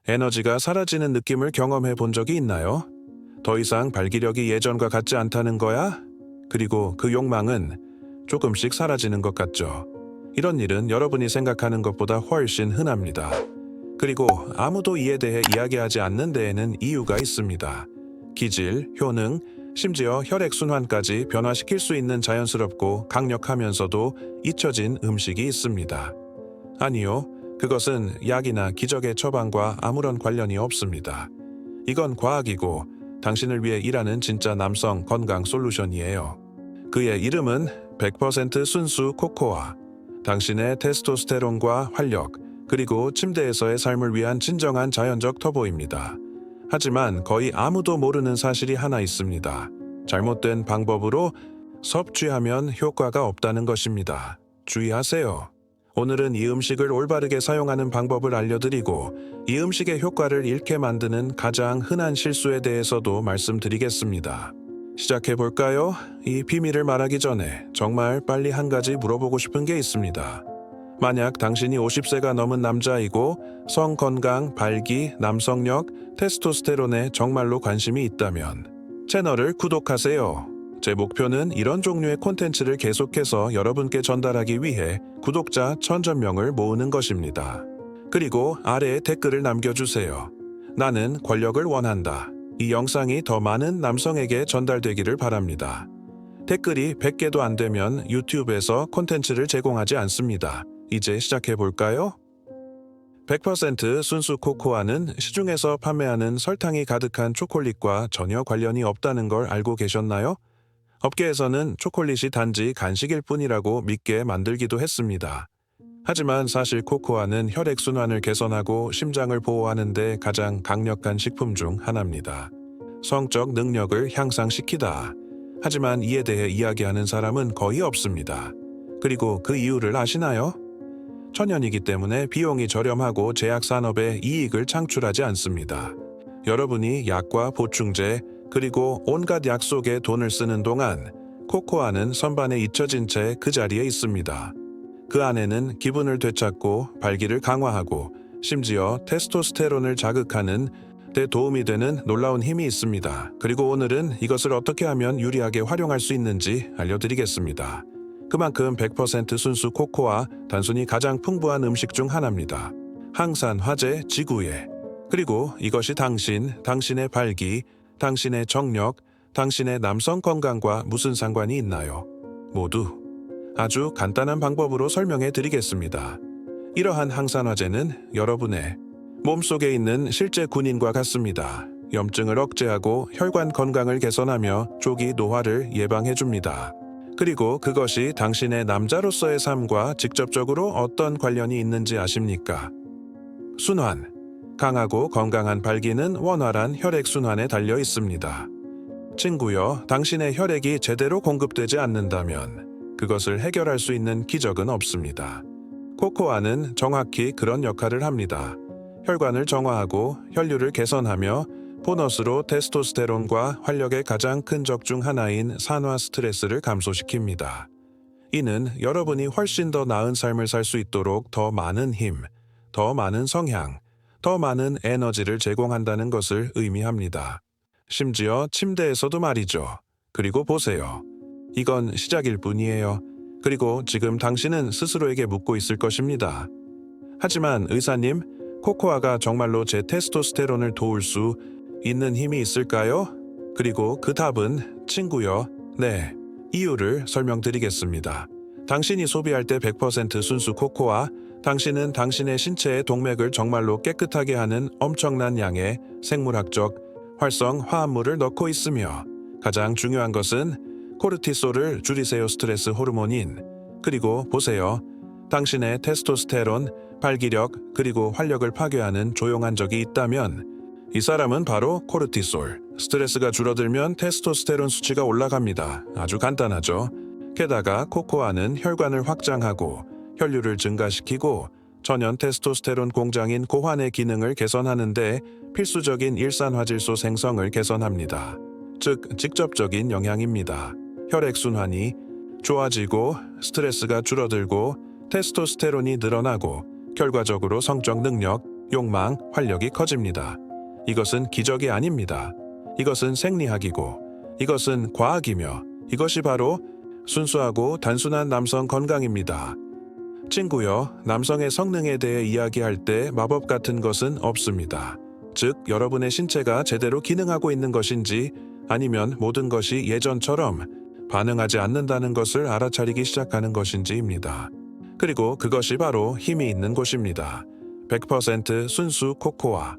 에너지가 사라지는 느낌을 경험해 본 적이 있나요? 더 이상 발기력이 예전과 같지 않다는 거야? 그리고 그 욕망은 조금씩 사라지는 것 같죠. 이런 일은 여러분이 생각하는 것보다 훨씬 흔합니다. 그리고 아무도 이에 대해 이야기하지 않는 데에는 이유가 있습니다. 기질, 효능, 심지어 혈액순환까지 변화시킬 수 있는 자연스럽고 강력하면서도 잊혀진 음식이 있습니다. 아니요, 그것은 약이나 기적의 처방과 아무런 관련이 없습니다. 이건 과학이고 당신을 위해 일하는 진짜 남성 건강 솔루션이에요. 그의 이름은 100% 순수 코코아. 당신의 테스토스테론과 활력, 그리고 침대에서의 삶을 위한 진정한 자연적 터보입니다. 하지만 거의 아무도 모르는 사실이 하나 있습니다. 잘못된 방법으로 섭취하면 효과가 없다는 것입니다. 주의하세요. 오늘은 이 음식을 올바르게 사용하는 방법을 알려드리고 이 음식의 효과를 잃게 만드는 가장 흔한 실수에 대해서도 말씀드리겠습니다. 시작해볼까요? 이 비밀을 말하기 전에 정말 빨리 한 가지 물어보고 싶은 게 있습니다. 만약 당신이 50세가 넘은 남자이고 성건강, 발기, 남성력, 테스토스테론에 정말로 관심이 있다면 채널을 구독하세요. 제 목표는 이런 종류의 콘텐츠를 계속해서 여러분께 전달하기 위해 구독자 1000명을 모으는 것입니다. 그리고 아래에 댓글을 남겨주세요. 나는 권력을 원한다. 이 영상이 더 많은 남성에게 전달되기를 바랍니다. 댓글이 100개도 안 되면 유튜브에서 콘텐츠를 제공하지 않습니다. 이제 시작해볼까요? 100% 순수 코코아는 시중에서 판매하는 설탕이 가득한 초콜릿과 전혀 관련이 없다는 걸 알고 계셨나요? 업계에서는 초콜릿이 단지 간식일 뿐이라고 믿게 만들기도 했습니다. 하지만 사실 코코아는 혈액순환을 개선하고 심장을 보호하는 데 가장 강력한 식품 중 하나입니다. 성적 능력을 향상시키다. 하지만 이에 대해 이야기하는 사람은 거의 없습니다. 그리고 그 이유를 아시나요? 천연이기 때문에 비용이 저렴하고 제약산업에 이익을 창출하지 않습니다. 여러분이 약과 보충제, 그리고 온갖 약 속에 돈을 쓰는 동안 코코아는 선반에 잊혀진 채 그 자리에 있습니다. 그 안에는 기분을 되찾고 발기를 강화하고 심지어 테스토스테론을 자극하는 데 도움이 되는 놀라운 힘이 있습니다. 그리고 오늘은 이것을 어떻게 하면 유리하게 활용할 수 있는지 알려드리겠습니다. 그만큼 100% 순수 코코아, 단순히 가장 풍부한 음식 중 하나입니다. 항산 화제 지구에. 그리고 이것이 당신의 발기, 당신의 정력, 당신의 남성 건강과 무슨 상관이 있나요? 모두 아주 간단한 방법으로 설명해 드리겠습니다. 이러한 항산화제는 여러분의 몸속에 있는 실제 군인과 같습니다. 염증을 억제하고 혈관 건강을 개선하며 조기 노화를 예방해 줍니다. 그리고 그것이 당신의 남자로서의 삶과 직접적으로 어떤 관련이 있는지 아십니까? 순환. 강하고 건강한 발기는 원활한 혈액순환에 달려 있습니다. 친구여, 당신의 혈액이 제대로 공급되지 않는다면 그것을 해결할 수 있는 기적은 없습니다. 코코아는 정확히 그런 역할을 합니다. 혈관을 정화하고 혈류를 개선하며 보너스로 테스토스테론과 활력의 가장 큰 적 중 하나인 산화 스트레스를 감소시킵니다. 이는 여러분이 훨씬 더 나은 삶을 살 수 있도록 더 많은 힘, 더 많은 성향, 더 많은 에너지를 제공한다는 것을 의미합니다. 심지어 침대에서도 말이죠. 그리고 보세요. 이건 시작일 뿐이에요. 그리고 지금 당신은 스스로에게 묻고 있을 것입니다. 하지만 의사님, 코코아가 정말로 제 테스토스테론을 도울 수 있는 힘이 있을까요? 그리고 그 답은 친구여, 네, 이유를 설명드리겠습니다. 당신이 소비할 때 100% 순수 코코아, 당신은 당신의 신체의 동맥을 정말로 깨끗하게 하는 엄청난 양의 생물학적 활성 화합물을 넣고 있으며 가장 중요한 것은 코르티솔을 줄이세요 스트레스 호르몬인. 그리고 보세요. 당신의 테스토스테론, 발기력, 그리고 활력을 파괴하는 조용한 적이 있다면 이 사람은 바로 코르티솔. 스트레스가 줄어들면 테스토스테론 수치가 올라갑니다. 아주 간단하죠. 게다가 코코아는 혈관을 확장하고 혈류를 증가시키고 천연 테스토스테론 공장인 고환의 기능을 개선하는 데 필수적인 일산화질소 생성을 개선합니다. 즉, 직접적인 영향입니다. 혈액순환이 좋아지고 스트레스가 줄어들고 테스토스테론이 늘어나고 결과적으로 성적 능력, 욕망, 활력이 커집니다. 이것은 기적이 아닙니다. 이것은 생리학이고 이것은 과학이며 이것이 바로 순수하고 단순한 남성 건강입니다. 친구여, 남성의 성능에 대해 이야기할 때 마법 같은 것은 없습니다. 즉, 여러분의 신체가 제대로 기능하고 있는 것인지 아니면 모든 것이 예전처럼 반응하지 않는다는 것을 알아차리기 시작하는 것인지입니다. 그리고 그것이 바로 힘이 있는 곳입니다. 100% 순수 코코아.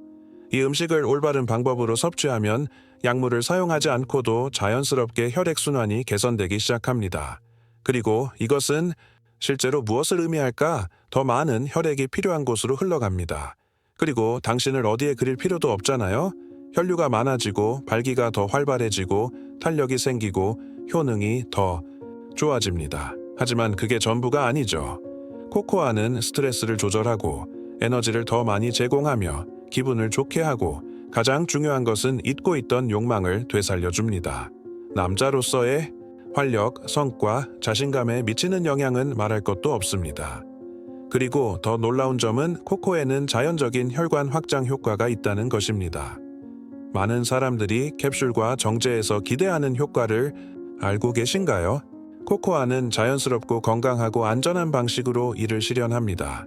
이 음식을 올바른 방법으로 섭취하면 약물을 사용하지 않고도 자연스럽게 혈액순환이 개선되기 시작합니다. 그리고 이것은 실제로 무엇을 의미할까? 더 많은 혈액이 필요한 곳으로 흘러갑니다. 그리고 당신을 어디에 그릴 필요도 없잖아요? 혈류가 많아지고 발기가 더 활발해지고 탄력이 생기고 효능이 더 좋아집니다. 하지만 그게 전부가 아니죠. 코코아는 스트레스를 조절하고 에너지를 더 많이 제공하며 기분을 좋게 하고 가장 중요한 것은 잊고 있던 욕망을 되살려줍니다. 남자로서의 활력, 성과, 자신감에 미치는 영향은 말할 것도 없습니다. 그리고 더 놀라운 점은 코코에는 자연적인 혈관 확장 효과가 있다는 것입니다. 많은 사람들이 캡슐과 정제에서 기대하는 효과를 알고 계신가요? 코코아는 자연스럽고 건강하고 안전한 방식으로 이를 실현합니다.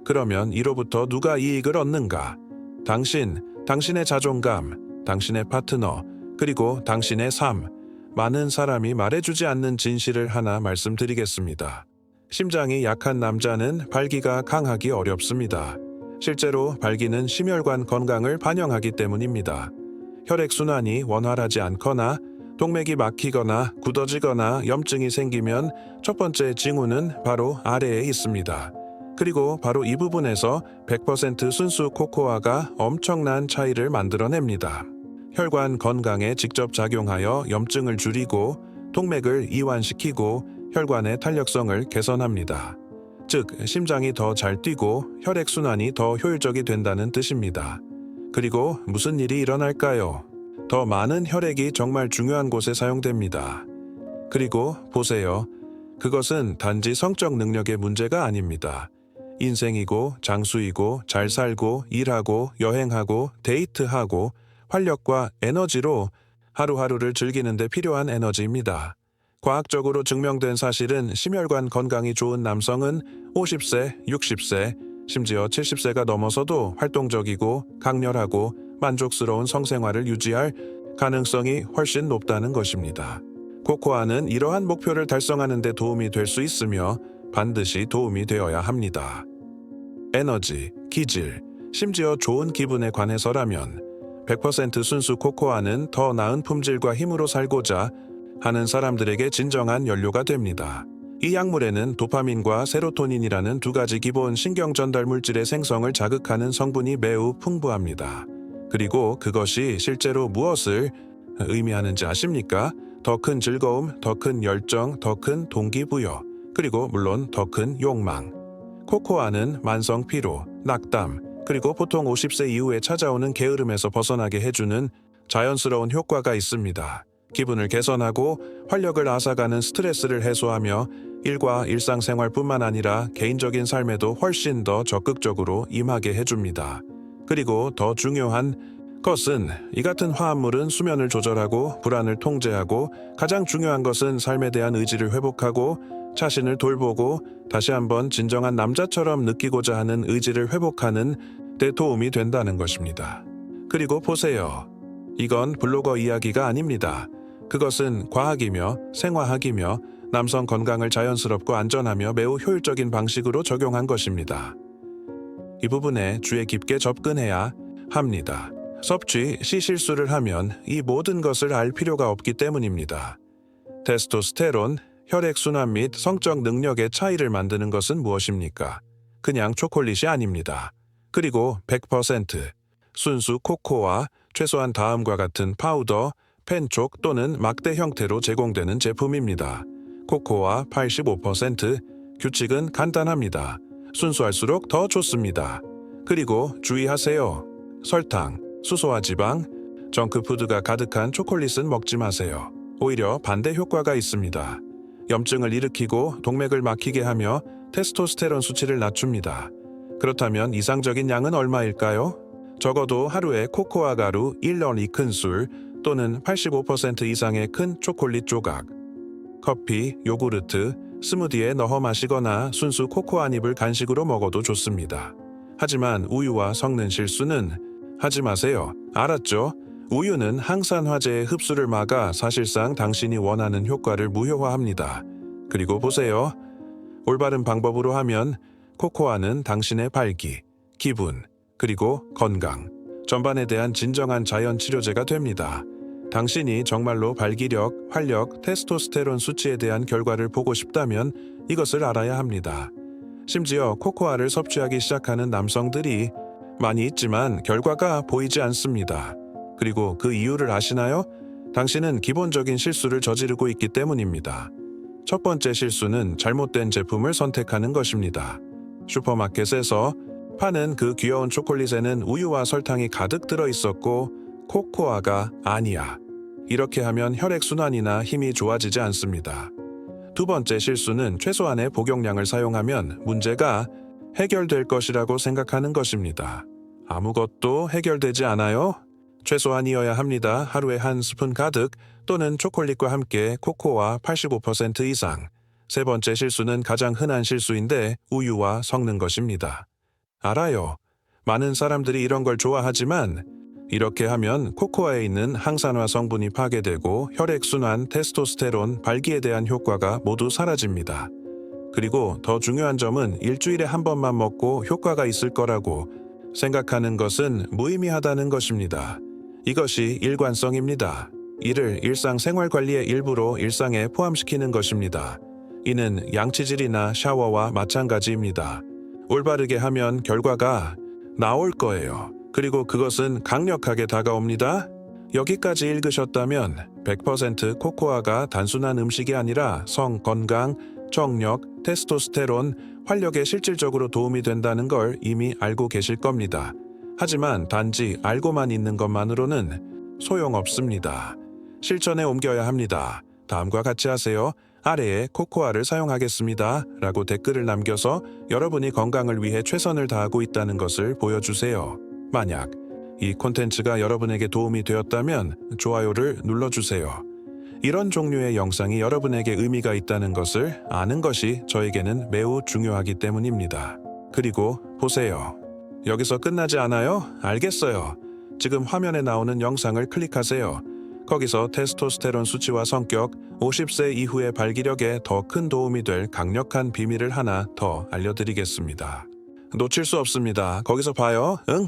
그러면 이로부터 누가 이익을 얻는가? 당신, 당신의 자존감, 당신의 파트너, 그리고 당신의 삶. 많은 사람이 말해주지 않는 진실을 하나 말씀드리겠습니다. 심장이 약한 남자는 발기가 강하기 어렵습니다. 실제로 발기는 심혈관 건강을 반영하기 때문입니다. 혈액순환이 원활하지 않거나 동맥이 막히거나 굳어지거나 염증이 생기면 첫 번째 징후는 바로 아래에 있습니다. 그리고 바로 이 부분에서 100% 순수 코코아가 엄청난 차이를 만들어냅니다. 혈관 건강에 직접 작용하여 염증을 줄이고 동맥을 이완시키고 혈관의 탄력성을 개선합니다. 즉, 심장이 더 잘 뛰고 혈액순환이 더 효율적이 된다는 뜻입니다. 그리고 무슨 일이 일어날까요? 더 많은 혈액이 정말 중요한 곳에 사용됩니다. 그리고 보세요. 그것은 단지 성적 능력의 문제가 아닙니다. 인생이고 장수이고 잘 살고 일하고 여행하고 데이트하고 활력과 에너지로 하루하루를 즐기는 데 필요한 에너지입니다. 과학적으로 증명된 사실은 심혈관 건강이 좋은 남성은 50세, 60세, 심지어 70세가 넘어서도 활동적이고 강렬하고 만족스러운 성생활을 유지할 가능성이 훨씬 높다는 것입니다. 코코아는 이러한 목표를 달성하는 데 도움이 될 수 있으며 반드시 도움이 되어야 합니다. 에너지, 기질, 심지어 좋은 기분에 관해서라면 100% 순수 코코아는 더 나은 품질과 힘으로 살고자 하는 사람들에게 진정한 연료가 됩니다. 이 약물에는 도파민과 세로토닌이라는 두 가지 기본 신경 전달 물질의 생성을 자극하는 성분이 매우 풍부합니다. 그리고 그것이 실제로 무엇을 의미하는지 아십니까? 더 큰 즐거움, 더 큰 열정, 더 큰 동기부여, 그리고 물론 더 큰 욕망. 코코아는 만성 피로, 낙담, 그리고 보통 50세 이후에 찾아오는 게으름에서 벗어나게 해주는 자연스러운 효과가 있습니다. 기분을 개선하고 활력을 앗아가는 스트레스를 해소하며 일과 일상생활뿐만 아니라 개인적인 삶에도 훨씬 더 적극적으로 임하게 해줍니다. 그리고 더 중요한 것은 이 같은 화합물은 수면을 조절하고 불안을 통제하고 가장 중요한 것은 삶에 대한 의지를 회복하고 자신을 돌보고 다시 한번 진정한 남자처럼 느끼고자 하는 의지를 회복하는 데 도움이 된다는 것입니다. 그리고 보세요. 이건 블로거 이야기가 아닙니다. 그것은 과학이며 생화학이며 남성 건강을 자연스럽고 안전하며 매우 효율적인 방식으로 적용한 것입니다. 이 부분에 주의 깊게 접근해야 합니다. 섭취 시 실수를 하면 이 모든 것을 알 필요가 없기 때문입니다. 테스토스테론, 혈액순환 및 성적 능력의 차이를 만드는 것은 무엇입니까? 그냥 초콜릿이 아닙니다. 그리고 100% 순수 코코아, 최소한 다음과 같은 파우더, 펜촉 또는 막대 형태로 제공되는 제품입니다. 코코아 85%, 규칙은 간단합니다. 순수할수록 더 좋습니다. 그리고 주의하세요. 설탕, 수소와 지방, 정크푸드가 가득한 초콜릿은 먹지 마세요. 오히려 반대 효과가 있습니다. 염증을 일으키고 동맥을 막히게 하며 테스토스테론 수치를 낮춥니다. 그렇다면 이상적인 양은 얼마일까요? 적어도 하루에 코코아 가루 1런이 큰 술 또는 85% 이상의 큰 초콜릿 조각, 커피, 요구르트, 스무디에 넣어 마시거나 순수 코코아 한 입을 간식으로 먹어도 좋습니다. 하지만 우유와 섞는 실수는 하지 마세요. 알았죠? 우유는 항산화제의 흡수를 막아 사실상 당신이 원하는 효과를 무효화합니다. 그리고 보세요. 올바른 방법으로 하면 코코아는 당신의 발기, 기분, 그리고 건강, 전반에 대한 진정한 자연 치료제가 됩니다. 당신이 정말로 발기력, 활력, 테스토스테론 수치에 대한 결과를 보고 싶다면 이것을 알아야 합니다. 심지어 코코아를 섭취하기 시작하는 남성들이 많이 있지만 결과가 보이지 않습니다. 그리고 그 이유를 아시나요? 당신은 기본적인 실수를 저지르고 있기 때문입니다. 첫 번째 실수는 잘못된 제품을 선택하는 것입니다. 슈퍼마켓에서 파는 그 귀여운 초콜릿에는 우유와 설탕이 가득 들어 있었고 코코아가 아니야. 이렇게 하면 혈액순환이나 힘이 좋아지지 않습니다. 두 번째 실수는 최소한의 복용량을 사용하면 문제가 해결될 것이라고 생각하는 것입니다. 아무것도 해결되지 않아요? 최소한이어야 합니다. 하루에 한 스푼 가득 또는 초콜릿과 함께 코코아 85% 이상. 세 번째 실수는 가장 흔한 실수인데 우유와 섞는 것입니다. 알아요. 많은 사람들이 이런 걸 좋아하지만 이렇게 하면 코코아에 있는 항산화 성분이 파괴되고 혈액순환, 테스토스테론, 발기에 대한 효과가 모두 사라집니다. 그리고 더 중요한 점은 일주일에 한 번만 먹고 효과가 있을 거라고 생각하는 것은 무의미하다는 것입니다. 이것이 일관성입니다. 이를 일상생활관리의 일부로 일상에 포함시키는 것입니다. 이는 양치질이나 샤워와 마찬가지입니다. 올바르게 하면 결과가 나올 거예요. 그리고 그것은 강력하게 다가옵니다. 여기까지 읽으셨다면 100% 코코아가 단순한 음식이 아니라 성, 건강, 정력, 테스토스테론, 활력에 실질적으로 도움이 된다는 걸 이미 알고 계실 겁니다. 하지만 단지 알고만 있는 것만으로는 소용없습니다. 실천에 옮겨야 합니다. 다음과 같이 하세요. 아래에 코코아를 사용하겠습니다. 라고 댓글을 남겨서 여러분이 건강을 위해 최선을 다하고 있다는 것을 보여주세요. 만약 이 콘텐츠가 여러분에게 도움이 되었다면 좋아요를 눌러주세요. 이런 종류의 영상이 여러분에게 의미가 있다는 것을 아는 것이 저에게는 매우 중요하기 때문입니다. 그리고 보세요. 여기서 끝나지 않아요? 알겠어요. 지금 화면에 나오는 영상을 클릭하세요. 거기서 테스토스테론 수치와 성격, 50세 이후의 발기력에 더 큰 도움이 될 강력한 비밀을 하나 더 알려드리겠습니다. 놓칠 수 없습니다. 거기서 봐요. 응?